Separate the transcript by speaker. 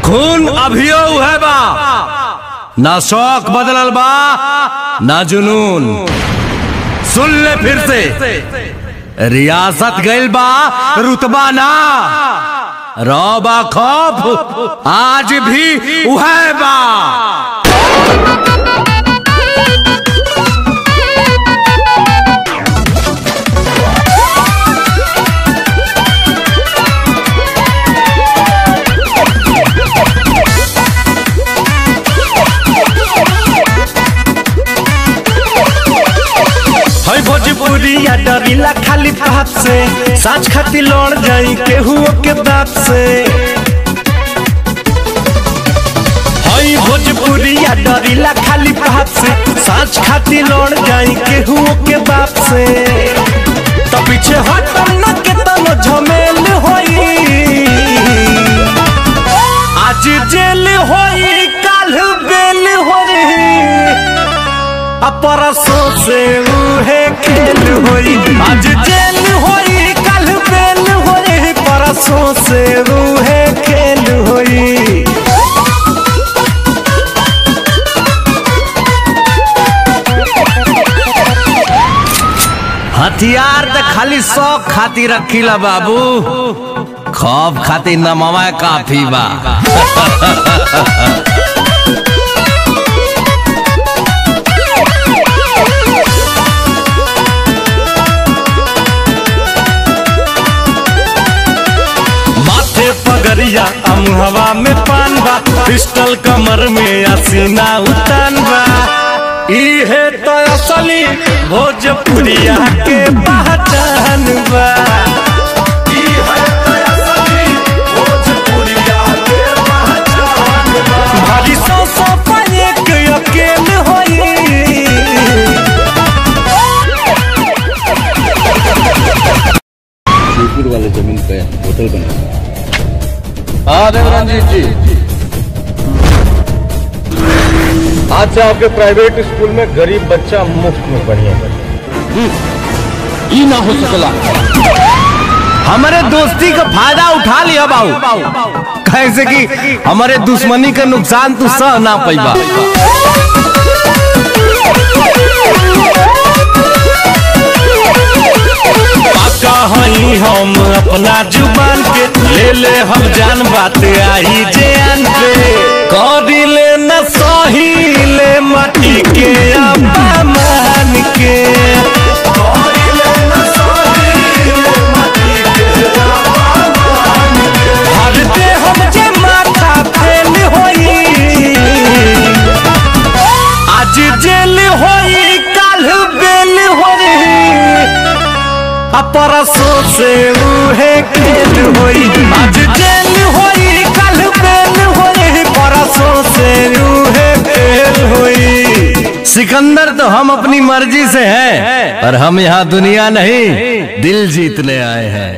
Speaker 1: खून अभियो है बा, ना शौक बदलल बा ना जुनून। सुन ले फिर से, रियासत गइल बा रुतबा ना, रौबा खौफ आज भी उहै बा। भोजपुरिया डरीला खाली बात से, साच खाती लड़ जाई केहू के बात से। हई भोजपुरिया डरीला खाली बात से, साच खाती लड़ जाई केहू के बात से। तो पीछे हटम न के तनो झमेल होई, आज जेल होई काल बेल होई, परसों से उहे खेल होई। आज जेल होई कल बेल होई, परसों से उहे खेल होई। हथियार तो खाली शौक खातिर रखीला बाबू, खौफ खातिर नमवा काफी बा। पगरिया अमुहवा में पान बा, पिस्टल कमर में असीना उतान बा। इहे तो असली भोजपुरिया के पहचान बा। भारी सौ पाए के अकेल होई।
Speaker 2: शिवपुर वाले जमीन पे होटल बना।
Speaker 3: हाँ देवरंजीत जी, आज से आपके प्राइवेट स्कूल में गरीब बच्चा मुफ्त में पढ़िए।
Speaker 2: ये ना हो सकला।
Speaker 1: हमारे दोस्ती का फायदा उठा लिया बाबू, कैसे कि हमारे दुश्मनी का नुकसान तू सह ना पैबा। हई हम अपना जुबान के ले ले हम जान, बात आई जान पे करी ले न सही ले मटी के अपमान के। भरते हम जे माथा फेल होई, आज जेल होई काल बेल होई, परसों से उहे खेल होई। आज जेल होई कल बेल होई, परसों से उहे खेल होई। सिकंदर तो हम अपनी मर्जी से हैं, और हम यहाँ दुनिया नहीं दिल जीतने आए हैं।